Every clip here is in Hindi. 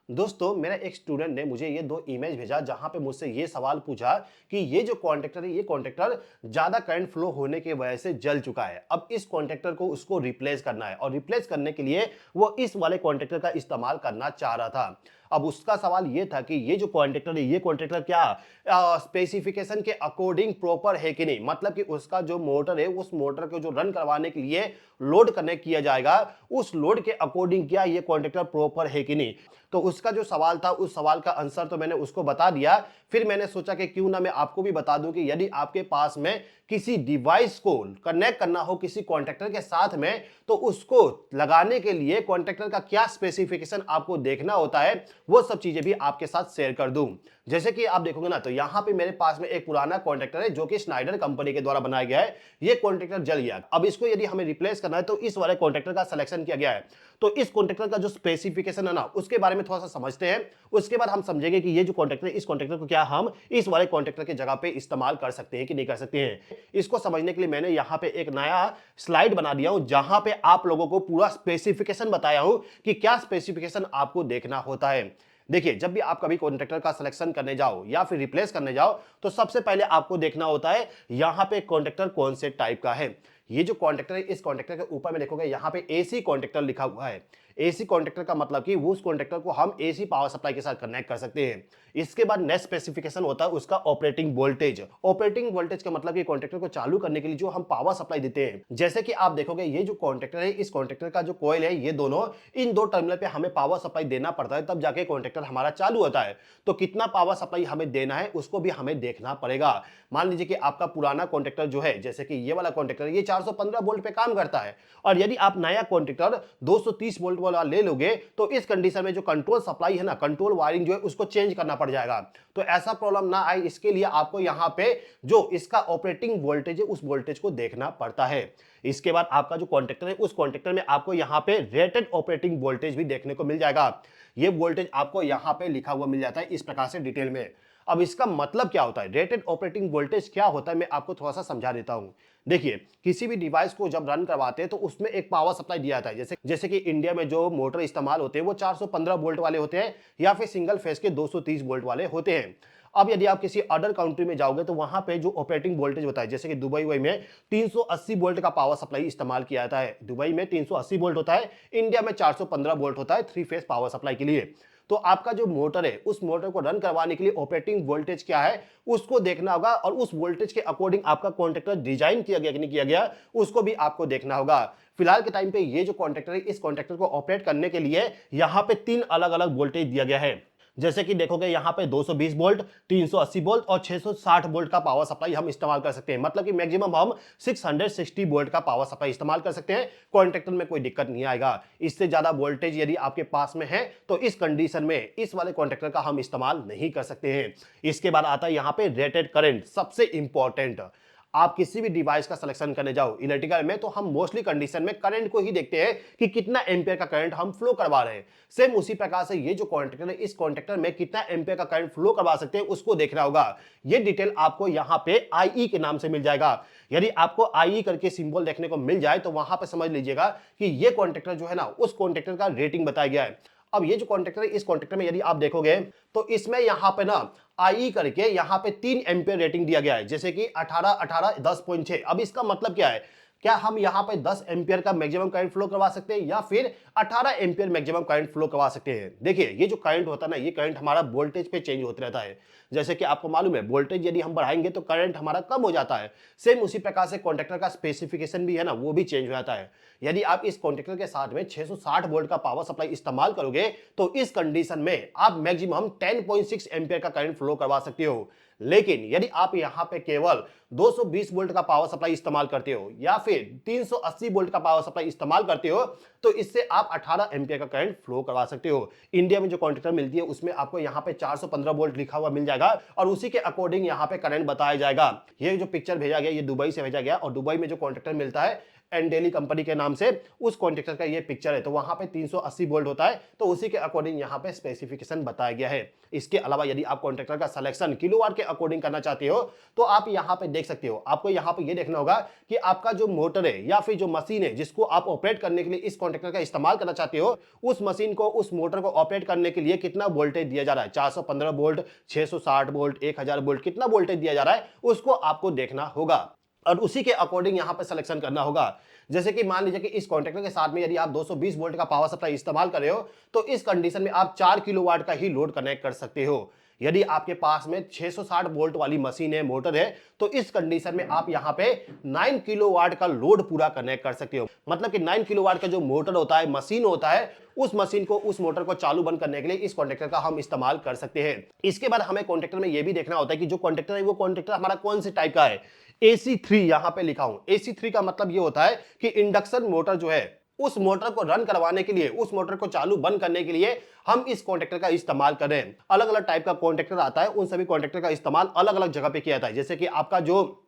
दोस्तों मेरा एक स्टूडेंट ने मुझे ये दो इमेज भेजा जहां पे मुझसे ये सवाल पूछा कि ये जो कॉन्ट्रैक्टर है ये कॉन्ट्रैक्टर ज्यादा करंट फ्लो होने की वजह से जल चुका है। अब इस कॉन्ट्रैक्टर को उसको रिप्लेस करना है और रिप्लेस करने के लिए वो इस वाले कॉन्ट्रैक्टर का इस्तेमाल करना चाह रहा था। अब उसका सवाल ये था कि ये जो कॉन्ट्रैक्टर है ये कॉन्ट्रैक्टर क्या स्पेसिफिकेशन के अकॉर्डिंग प्रॉपर है कि नहीं, मतलब कि उसका जो मोटर है उस मोटर को जो रन करवाने के लिए लोड कनेक्ट किया जाएगा उस लोड के अकॉर्डिंग क्या ये कॉन्ट्रैक्टर प्रॉपर है कि नहीं। तो उसका जो सवाल था उस सवाल का आंसर तो मैंने उसको बता दिया। फिर मैंने सोचा कि क्यों ना मैं आपको भी बता दूं कि यदि आपके पास में किसी डिवाइस को कनेक्ट करना हो किसी कॉन्ट्रैक्टर के साथ में तो उसको लगाने के लिए कॉन्ट्रैक्टर का क्या स्पेसिफिकेशन आपको देखना होता है वो सब चीजें भी आपके साथ शेयर कर दूं। जैसे कि आप देखोगे ना तो यहाँ पे मेरे पास में एक पुराना कॉन्ट्रैक्टर है जो कि स्नाइडर कंपनी के द्वारा बनाया गया है। ये कॉन्ट्रैक्टर जल गया, अब इसको यदि हमें रिप्लेस करना है तो इस वाले कॉन्ट्रैक्टर का सिलेक्शन किया गया है। तो इस कॉन्ट्रैक्टर का जो स्पेसिफिकेशन है ना उसके बारे में थोड़ा सा समझते हैं। उसके बाद हम समझेंगे कि ये जो कॉन्ट्रैक्टर है इस कॉन्ट्रैक्टर को क्या हम इस वाले कॉन्ट्रैक्टर की जगह पे इस्तेमाल कर सकते हैं कि नहीं कर सकते हैं। इसको समझने के लिए मैंने यहाँ पे एक नया स्लाइड बना दिया हूं जहां पे आप लोगों को पूरा स्पेसिफिकेशन बताया हूं कि क्या स्पेसिफिकेशन आपको देखना होता है। देखिए जब भी आप कभी कॉन्ट्रैक्टर का सिलेक्शन करने जाओ या फिर रिप्लेस करने जाओ तो सबसे पहले आपको देखना होता है यहां पे कॉन्ट्रैक्टर कौन से टाइप का है। ये जो कॉन्ट्रैक्टर है इस कॉन्ट्रैक्टर के ऊपर में देखोगे यहाँ पे एसी कॉन्ट्रैक्टर लिखा हुआ है। एसी कॉन्ट्रैक्टर का मतलब कि वो उस कॉन्ट्रैक्टर को हम एसी पावर सप्लाई के साथ कनेक्ट कर सकते हैं। इसके बाद नेक्स्ट स्पेसिफिकेशन होता है उसका ऑपरेटिंग वोल्टेज। ऑपरेटिंग वोल्टेज का मतलब कि कॉन्ट्रैक्टर को चालू करने के लिए जो हम पावर सप्लाई देते हैं, जैसे कि आप देखोगे ये जो कॉन्ट्रैक्टर है इस कॉन्ट्रैक्टर का जो कॉइल है ये दोनों इन दो टर्मिनल पे हमें पावर सप्लाई देना पड़ता है तब जाके कॉन्ट्रैक्टर हमारा चालू होता है। तो कितना पावर सप्लाई हमें देना है उसको भी हमें देखना पड़ेगा। मान लीजिए कि आपका पुराना कॉन्ट्रैक्टर जो है जैसे कि ये वाला कॉन्ट्रैक्टर ये 415 वोल्ट पे काम करता है और यदि आप नया कॉन्ट्रैक्टर 230 वोल्ट वाला ले लोगे तो इस कंडीशन में जो कंट्रोल सप्लाई है ना कंट्रोल वायरिंग जो है उसको चेंज करना पड़ जाएगा। तो ऐसा प्रॉब्लम ना आए इसके लिए आपको यहां पे जो इसका ऑपरेटिंग वोल्टेज है उस वोल्टेज को देखना पड़ता है। इसके बाद आपका जो कॉन्ट्रैक्टर है उस कॉन्ट्रैक्टर में आपको यहां पे रेटेड ऑपरेटिंग वोल्टेज भी देखने को मिल जाएगा। ये वोल्टेज आपको यहां पे लिखा हुआ मिल जाता है इस प्रकार से डिटेल में। अब इसका मतलब क्या होता है, रेटेड ऑपरेटिंग वोल्टेज क्या होता है मैं आपको थोड़ा सा समझा देता हूं। देखिए किसी भी डिवाइस को जब रन करवाते हैं तो उसमें एक पावर सप्लाई दिया जाता है। जैसे जैसे कि इंडिया में जो मोटर इस्तेमाल होते हैं वो 415 वोल्ट वाले होते हैं या फिर सिंगल फेज के 230 वोल्ट वाले होते हैं। अब यदि आप किसी अदर कंट्री में जाओगे तो वहां पे जो ऑपरेटिंग वोल्टेज होता है जैसे कि दुबई वही में 380 वोल्ट का पावर सप्लाई इस्तेमाल किया जाता है। दुबई में 380 वोल्ट होता है, इंडिया में 415 वोल्ट होता है थ्री फेज पावर सप्लाई के लिए। तो आपका जो मोटर है उस मोटर को रन करवाने के लिए ऑपरेटिंग वोल्टेज क्या है उसको देखना होगा और उस वोल्टेज के अकॉर्डिंग आपका कॉन्ट्रैक्टर डिजाइन किया गया कि नहीं किया गया उसको भी आपको देखना होगा। फिलहाल के टाइम पे ये जो कॉन्ट्रैक्टर है इस कॉन्ट्रैक्टर को ऑपरेट करने के लिए यहाँ पे तीन अलग अलग वोल्टेज दिया गया है। जैसे कि देखोगे यहाँ पे 220 वोल्ट, 380 वोल्ट और 660 वोल्ट का पावर सप्लाई हम इस्तेमाल कर सकते हैं। मतलब कि मैक्सिमम हम 660 वोल्ट का पावर सप्लाई इस्तेमाल कर सकते हैं। कॉन्ट्रैक्टर में कोई दिक्कत नहीं आएगा। इससे ज्यादा वोल्टेज यदि आपके पास में है तो इस कंडीशन में इस वाले कॉन्ट्रैक्टर का हम इस्तेमाल नहीं कर सकते हैं। इसके बाद आता है यहाँ पे रेटेड करंट, सबसे इंपॉर्टेंट। आप किसी भी डिवाइस का सिलेक्शन करने जाओ इलेक्ट्रिकल में तो हम मोस्टली कंडीशन में करंट को ही देखते हैं कि कितना एम्पियर का करंट हम फ्लो करवा रहे हैं। सेम उसी प्रकार से ये जो कॉन्ट्रैक्टर है इस कॉन्ट्रैक्टर में कितना एम्पियर का करंट फ्लो करवा सकते हैं उसको देखना होगा। ये डिटेल आपको यहाँ पे आईई के नाम से मिल जाएगा। यदि आपको आईई करके सिंबल देखने को मिल जाए तो वहां पे समझ लीजिएगा कि ये कॉन्ट्रैक्टर जो है ना उस कॉन्ट्रैक्टर का रेटिंग बताया गया है। अब ये जो कॉन्ट्रैक्टर है इस कॉन्ट्रैक्टर में यदि आप देखोगे तो इसमें यहां पे ना आई करके यहां पे 3 एम्पियर रेटिंग दिया गया है जैसे कि 18 18 10.6। अब इसका मतलब क्या है, क्या हम यहां पे 10 एम्पियर का मैक्सिमम करंट फ्लो करवा सकते हैं या फिर 18 एम्पियर मैक्सिमम करंट फ्लो करवा सकते हैं। देखिए ये जो करंट होता है ना ये करंट हमारा वोल्टेज पे चेंज होता रहता है। जैसे कि आपको मालूम है वोल्टेज यदि हम बढ़ाएंगे तो करंट हमारा कम हो जाता है। सेम उसी प्रकार से कॉन्ट्रैक्टर का स्पेसिफिकेशन भी है ना वो भी चेंज हो जाता है। यदि आप इस कॉन्ट्रैक्टर के साथ में 660 वोल्ट का पावर सप्लाई इस्तेमाल करोगे तो इस कंडीशन में आप मैक्सिमम 10.6 एम्पियर का करंट फ्लो करवा सकते हो। लेकिन यदि आप यहां पे केवल 220 वोल्ट का पावर सप्लाई इस्तेमाल करते हो या फिर 380 वोल्ट का पावर सप्लाई इस्तेमाल करते हो तो इससे आप 18 एम्पियर का करंट फ्लो करवा सकते हो। इंडिया में जो कॉन्ट्रैक्टर मिलती है उसमें आपको यहां पे 415 वोल्ट लिखा हुआ मिल जाएगा और उसी के अकॉर्डिंग यहां पे करंट बताया जाएगा। ये जो पिक्चर भेजा गया ये दुबई से भेजा गया और दुबई में जो कॉन्ट्रैक्टर मिलता है एंडेली कंपनी के नाम से उस कॉन्ट्रैक्टर का ये पिक्चर है। तो वहां पे 380 वोल्ट होता है, तो उसी के अकॉर्डिंग यहाँ पे स्पेसिफिकेशन बताया गया है। इसके अलावा यदि आप कॉन्ट्रैक्टर का सिलेक्शन किलोवाट के अकॉर्डिंग करना चाहते हो तो आप यहाँ पे देख सकते हो। आपको यहाँ पे ये देखना होगा कि आपका जो मोटर है या फिर जो मशीन है जिसको आप ऑपरेट करने के लिए इस कॉन्ट्रैक्टर का इस्तेमाल करना चाहते हो, उस मशीन को, उस मोटर को ऑपरेट करने के लिए कितना वोल्टेज दिया जा रहा है, 415 वोल्ट, 660 वोल्ट, 1000 वोल्ट, कितना वोल्टेज दिया जा रहा है उसको आपको देखना होगा और उसी के अकॉर्डिंग यहां पे सिलेक्शन करना होगा। जैसे कि मान लीजिए कि इस कॉन्ट्रैक्टर के साथ में यदि आप 220 वोल्ट का पावर सप्लाई इस्तेमाल कर रहे हो तो इस कंडीशन में आप 4 किलोवाट का ही लोड कनेक्ट कर सकते हो। यदि आपके पास में 660 वोल्ट वाली मशीन है, मोटर है, तो इस कंडीशन में आप यहां पे 9 किलोवाट का लोड पूरा कनेक्ट कर सकते हो। मतलब कि 9 किलोवाट का जो मोटर होता है, मशीन होता है, उस मशीन को, उस मोटर को चालू बंद करने के लिए इस कॉन्ट्रैक्टर का हम इस्तेमाल कर सकते हैं। इसके बाद हमें कॉन्ट्रैक्टर में यह भी देखना होता है कि जो कॉन्ट्रैक्टर है वो कॉन्ट्रैक्टर हमारा कौन से टाइप का है। AC3 यहां पे लिखा हूं। AC3 का मतलब ये होता है कि इंडक्शन मोटर जो है, उस मोटर को रन करवाने के लिए, उस मोटर को चालू बंद करने के लिए हम इस कॉन्ट्रैक्टर का इस्तेमाल करें। अलग अलग टाइप का कॉन्ट्रैक्टर आता है, उन सभी कॉन्ट्रैक्टर का इस्तेमाल अलग अलग जगह पे किया जाता है। जैसे कि आपका जो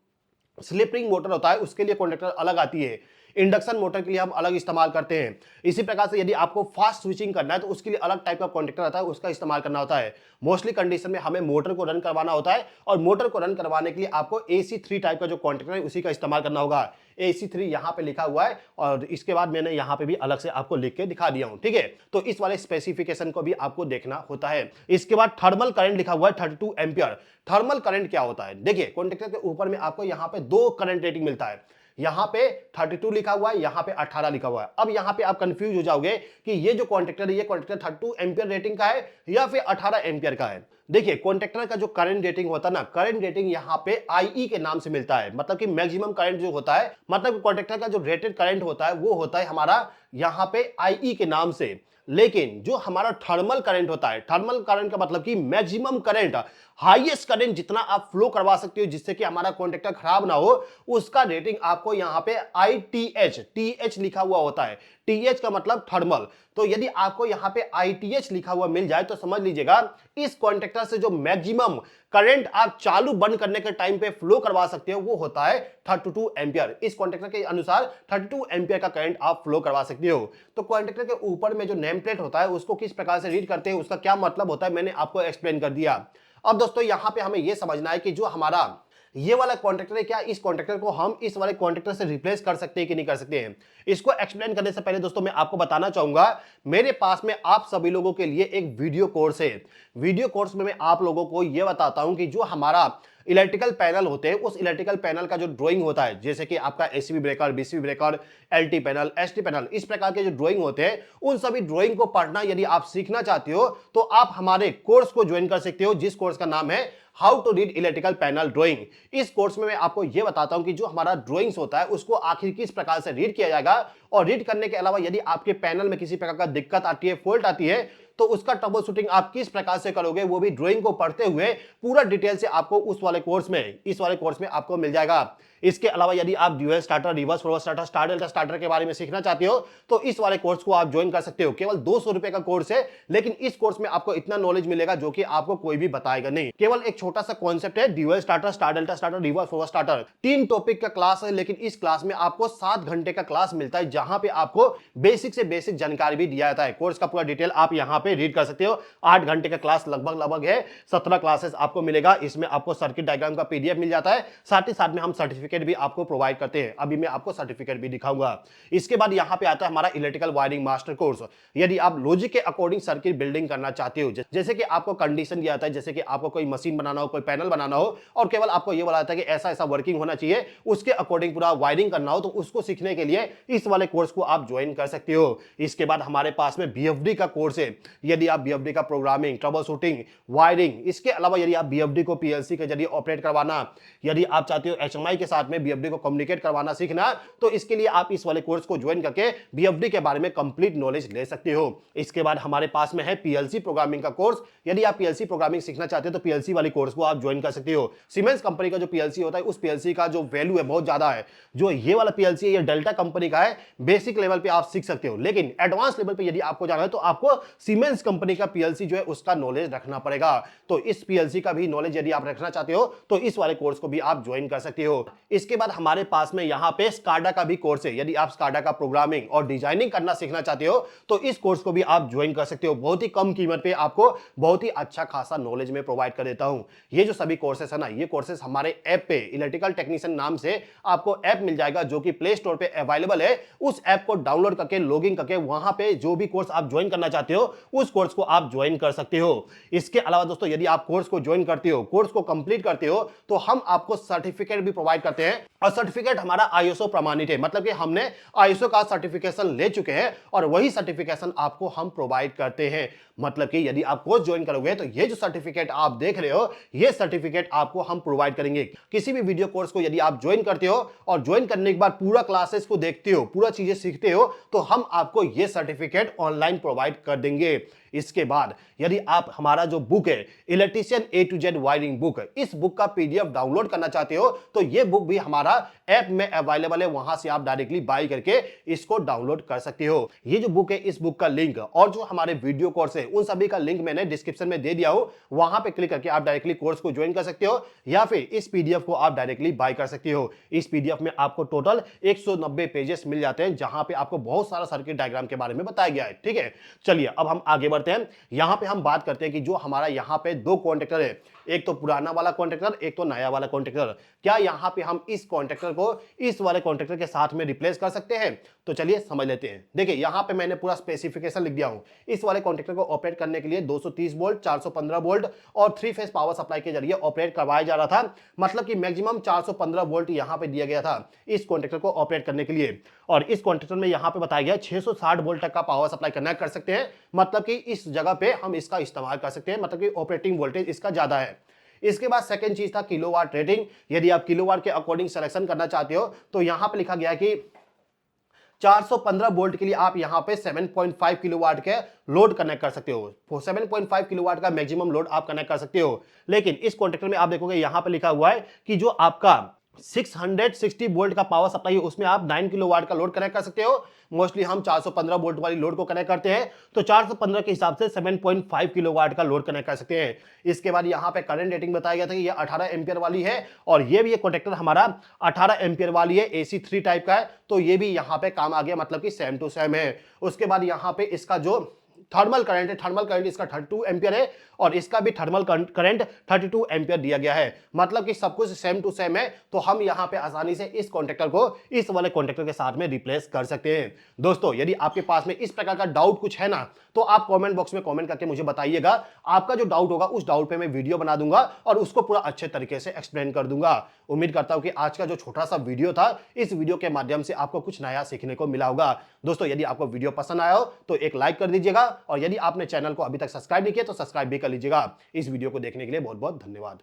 स्लिप रिंग मोटर होता है उसके लिए कॉन्ट्रैक्टर अलग आती है, इंडक्शन मोटर के लिए हम अलग इस्तेमाल करते हैं। इसी प्रकार से यदि आपको फास्ट स्विचिंग करना है तो उसके लिए अलग टाइप का कॉन्ट्रैक्टर आता है, उसका इस्तेमाल करना होता है। मोस्टली कंडीशन में हमें मोटर को रन करवाना होता है और मोटर को रन करवाने के लिए आपको AC3 टाइप का जो कॉन्ट्रैक्टर है उसी का इस्तेमाल करना होगा। AC3 यहां पे लिखा हुआ है और इसके बाद मैंने यहां पे भी अलग से आपको लिख के दिखा दिया हूं, ठीक है। तो इस वाले स्पेसिफिकेशन को भी आपको देखना होता है। इसके बाद थर्मल करंट लिखा हुआ है 32 एम्पियर। थर्मल करंट क्या होता है? देखिए, कॉन्ट्रैक्टर के ऊपर में आपको यहां पे दो करंट रेटिंग मिलता है। यहां पे 32 लिखा हुआ है, यहां पे 18 लिखा हुआ है। अब यहां पे आप कंफ्यूज हो जाओगे कि ये जो कॉन्ट्रैक्टर है, ये कॉन्ट्रैक्टर 32 एम्पियर रेटिंग का है या फिर 18 एम्पियर का है। देखिए, कॉन्ट्रैक्टर का जो करंट रेटिंग होता है ना, करंट रेटिंग यहां पे IE के नाम से मिलता है। मतलब कि मैक्सिमम करंट जो होता है, मतलब कॉन्ट्रैक्टर का जो रेटेड करंट होता है वो होता है हमारा यहां पे IE के नाम से। लेकिन जो हमारा थर्मल करंट होता है, थर्मल करंट का मतलब कि मैक्सिमम करंट, हाईएस्ट करंट जितना आप फ्लो करवा सकते हो जिससे कि हमारा कॉन्ट्रैक्टर खराब ना हो, उसका रेटिंग आपको यहां पे ITH, TH लिखा हुआ होता है। TH का मतलब थर्मल। तो यदि आपको यहां पे ITH लिखा हुआ मिल जाए तो समझ लीजिएगा इस कॉन्ट्रैक्टर से जो मैक्सिमम करंट आप चालू बंद करने के टाइम पे फ्लो करवा सकते हो वो होता है 32 एम्पियर। इस कॉन्ट्रैक्टर के अनुसार 32 एम्पियर का करंट आप फ्लो करवा सकते हो। तो कॉन्ट्रैक्टर के ऊपर में जो नेम प्लेट होता है उसको किस प्रकार से रीड करते हैं, उसका क्या मतलब होता है, मैंने आपको एक्सप्लेन कर दिया। अब दोस्तों यहां पे हमें यह समझना है कि जो हमारा ये वाला कॉन्ट्रैक्टर है, क्या इस कॉन्ट्रैक्टर को हम इस वाले कॉन्ट्रैक्टर से रिप्लेस कर सकते हैं कि नहीं कर सकते हैं। इसको एक्सप्लेन करने से पहले दोस्तों मैं आपको बताना चाहूंगा, मेरे पास में आप सभी लोगों के लिए एक वीडियो कोर्स है। वीडियो कोर्स में मैं आप लोगों को यह बताता हूं कि जो हमारा इलेक्ट्रिकल पैनल होते हैं, उस इलेक्ट्रिकल पैनल का जो ड्राइंग होता है, जैसे कि आपका ACB breaker, BCB breaker, LT panel, ST panel, इस प्रकार के जो ड्राइंग होते हैं, उन सभी ड्राइंग को पढ़ना यदि आप सीखना चाहते हो तो आप हमारे कोर्स को ज्वाइन कर सकते हो, जिस कोर्स का नाम है how to read electrical panel drawing. इस कोर्स में मैं आपको यह बताता हूं कि जो हमारा ड्राइंग्स होता है उसको आखिर किस प्रकार से रीड किया जाएगा, और रीड करने के अलावा यदि आपके पैनल में किसी प्रकार का दिक्कत आती है, फॉल्ट आती है, तो उसका ट्रबल शूटिंग आप किस प्रकार से करोगे वो भी ड्राइंग को पढ़ते हुए पूरा डिटेल से आपको उस वाले कोर्स में, इस वाले कोर्स में आपको मिल जाएगा। इसके अलावा यदि आप dual starter, reverse forward starter, star delta starter के बारे में सीखना चाहते हो तो इस वाले कोर्स को आप ज्वाइन कर सकते हो। केवल 200 रुपए का कोर्स है, लेकिन इस कोर्स में आपको इतना नॉलेज मिलेगा जो कि आपको कोई भी बताएगा नहीं। केवल एक छोटा सा कॉन्सेप्ट है, dual starter, star delta starter, reverse forward starter, 3 topic का क्लास है। लेकिन इस क्लास में आपको 7 घंटे का क्लास मिलता है, जहां पे आपको बेसिक से बेसिक जानकारी भी दिया जाता है। कोर्स का पूरा डिटेल आप यहां पे रीड कर सकते हो। 8 घंटे का क्लास लगभग है, 17 क्लासेस आपको मिलेगा। इसमें आपको सर्किट डायग्राम का PDF मिल जाता है, साथ ही साथ में हम सर्टिफिकेट भी आपको प्रोवाइड करते हैं। अभी मैं आपको सर्टिफिकेट भी दिखाऊंगा। इसके बाद यहां पे आता है हमारा इलेक्ट्रिकल वायरिंग मास्टर कोर्स। यदि आप लॉजिक के अकॉर्डिंग सर्किट बिल्डिंग करना चाहते हो, जैसे कि आपको कंडीशन दिया जाता है, जैसे कि आपको कोई मशीन बनाना हो, कोई पैनल बनाना हो, और केवल आपको यह बोला जाता है कि ऐसा ऐसा वर्किंग होना चाहिए, उसके अकॉर्डिंग पूरा वायरिंग करना हो, तो उसको सीखने के लिए इस वाले कोर्स को आप ज्वाइन कर सकते हो। इसके बाद हमारे पास में BFD का कोर्स है। यदि आप BFD का प्रोग्रामिंग, ट्रबल शूटिंग, वायरिंग, इसके अलावा यदि आप BFD को PLC के जरिए ऑपरेट करवाना, यदि आप चाहते हो HMI के साथ में BFD को कम्युनिकेट करवाना सीखना, तो इसके लिए आप इस वाले कोर्स को ज्वाइन करके BFD के बारे में कंप्लीट नॉलेज ले सकते हो। इसके बाद हमारे पास में है PLC प्रोग्रामिंग का कोर्स। यदि आप PLC प्रोग्रामिंग सीखना चाहते हो तो PLC वाली कोर्स को आप ज्वाइन कर सकते हो। सीमेंस कंपनी का जो PLC होता है, उस PLC का जो वैल्यू है बहुत ज्यादा है। जो ये वाला PLC है, ये डेल्टा कंपनी का है। बेसिक लेवल पे आप सीख सकते हो, लेकिन एडवांस लेवल पे यदि आपको जाना है तो आपको सीमेंस सीमेंस कंपनी का पीएलसी जो है उसका नॉलेज रखना पड़ेगा। तो इस पीएलसी का भी नॉलेज यदि आप रखना चाहते हो तो इस वाले कोर्स को भी आप ज्वाइन कर सकते हो। इसके बाद हमारे पास में यहाँ पे स्काडा का भी कोर्स है। यदि आप स्काडा का प्रोग्रामिंग और डिजाइनिंग करना सीखना चाहते हो तो इस कोर्स को भी आप ज्वाइन कर सकते हो। बहुत ही कम कीमत पे आपको बहुत ही अच्छा खासा नॉलेज में प्रोवाइड कर देता हूं। ये जो सभी कोर्सेस है ना, ये कोर्सेस हमारे ऐप पे इलेक्ट्रिकल टेक्नीशियन नाम से आपको ऐप मिल जाएगा जो कि प्ले स्टोर पे अवेलेबल है। उस ऐप को डाउनलोड करके लॉगिन करके वहां पे जो भी कोर्स आप ज्वाइन करना चाहते हो उस कोर्स को आप ज्वाइन कर सकते हो। इसके अलावा दोस्तों यदि आप कोर्स को ज्वाइन करते हो, कोर्स को कंप्लीट करते हो तो हम आपको सर्टिफिकेट भी प्रोवाइड करते हैं और सर्टिफिकेट हमारा आईएसओ प्रमाणित है। मतलब कि हमने आईएसओ का सर्टिफिकेशन ले चुके हैं और वही सर्टिफिकेशन आपको हम प्रोवाइड करते हैं। मतलब कि यदि आप कोर्स ज्वाइन करोगे तो ये जो सर्टिफिकेट आप देख रहे हो ये सर्टिफिकेट आपको हम प्रोवाइड करेंगे। किसी भी वीडियो कोर्स को यदि आप ज्वाइन करते हो और ज्वाइन करने के बाद पूरा क्लासेस को देखते हो, पूरा चीजें सीखते हो तो हम आपको ये सर्टिफिकेट ऑनलाइन प्रोवाइड कर देंगे। इसके बाद यदि आप हमारा जो बुक है electrician A to Z wiring book, इस बुक का पीडीएफ डाउनलोड करना चाहते हो तो ये बुक भी हमारा ऐप में अवेलेबल है। वहां से आप डायरेक्टली बाय करके इसको डाउनलोड कर सकते हो। ये जो बुक है इस बुक का लिंक और जो हमारे वीडियो कोर्स है उन सभी का लिंक मैंने डिस्क्रिप्शन में दे दिया हूं। वहां पे क्लिक करके आप डायरेक्टली कोर्स को ज्वाइन कर सकते हो या फिर इस पीडीएफ को आप डायरेक्टली बाय कर सकते हो। इस पीडीएफ में आपको टोटल 190 पेजेस मिल जाते हैं जहां पे आपको बहुत सारा सर्किट डायग्राम के बारे में बताया गया है। ठीक है, चलिए अब हम आगे बढ़ते हैं। यहां पे हम बात करते हैं कि जो हमारा यहां पे दो कॉन्ट्रैक्टर है, एक तो पुराना वाला कॉन्ट्रैक्टर, एक तो नया वाला कॉन्ट्रैक्टर। क्या यहां पे हम इस कॉन्ट्रैक्टर को इस वाले कॉन्ट्रैक्टर के साथ में रिप्लेस कर सकते हैं? तो चलिए समझ लेते हैं। देखिए यहां पे मैंने पूरा स्पेसिफिकेशन लिख दिया हूं। इस वाले कॉन्ट्रैक्टर को ऑपरेट करने के लिए 230 वोल्ट, 415 वोल्ट और 3 फेज पावर सप्लाई के जरिए ऑपरेट करवाया जा रहा था। मतलब कि मैक्सिमम 415 वोल्ट यहां पे दिया गया था इस कॉन्ट्रैक्टर को ऑपरेट करने के लिए। और इस कॉन्ट्रैक्टर में यहां पे बताया गया 660 वोल्ट तक का पावर सप्लाई कनेक्ट कर सकते हैं। मतलब कि इस जगह पे हम इसका इस्तेमाल कर सकते हैं। मतलब कि ऑपरेटिंग वोल्टेज इसका ज्यादा है। इसके बाद सेकंड चीज था किलोवाट रेटिंग। यदि आप किलोवाट के अकॉर्डिंग सिलेक्शन करना चाहते हो तो यहां पे लिखा गया है कि 415 वोल्ट के लिए आप यहां पे 7.5 किलोवाट के लोड कनेक्ट कर सकते हो। 7.5 किलोवाट का मैक्सिमम लोड आप कनेक्ट कर सकते हो। लेकिन इस कॉन्ट्रैक्टर में आप देखोगे यहां पे लिखा हुआ है कि जो आपका 660 वोल्ट का पावर सप्लाई है उसमें आप 9 किलोवाट का लोड कनेक्ट कर सकते हो। मोस्टली हम 415 वोल्ट वाली लोड को कनेक्ट करते हैं तो 415 के हिसाब से 7.5 किलोवाट का लोड कनेक्ट कर सकते हैं। इसके बाद यहाँ पे करंट रेटिंग बताया गया था कि ये 18 एम्पियर वाली है और ये भी ये कॉन्ट्रैक्टर हमारा 18 एम्पियर वाली है, AC 3 टाइप का है। तो ये भी यहाँ पे काम आ गया, मतलब कि सेम टू सेम है। उसके बाद यहाँ पे इसका जो थर्मल करंट है, थर्मल करंट इसका 32 एम्पियर है और इसका भी थर्मल करंट 32 एम्पियर दिया गया है। मतलब कि सब कुछ सेम टू सेम है। तो हम यहां पे आसानी से इस कॉन्ट्रैक्टर को इस वाले कॉन्ट्रैक्टर के साथ में रिप्लेस कर सकते हैं। दोस्तों यदि आपके पास में इस प्रकार का डाउट कुछ है ना तो आप कमेंट बॉक्स में कमेंट करके मुझे बताइएगा। आपका जो डाउट होगा उस डाउट पे मैं वीडियो बना दूंगा और उसको पूरा अच्छे तरीके से एक्सप्लेन कर दूंगा। उम्मीद करता हूं कि आज का जो छोटा सा वीडियो था इस वीडियो के माध्यम से आपको कुछ नया सीखने को मिला होगा। दोस्तों यदि आपको वीडियो पसंद आया हो तो एक लाइक कर दीजिएगा और यदि आपने चैनल को अभी तक सब्सक्राइब नहीं किया तो सब्सक्राइब भी कर लीजिएगा। इस वीडियो को देखने के लिए बहुत बहुत धन्यवाद।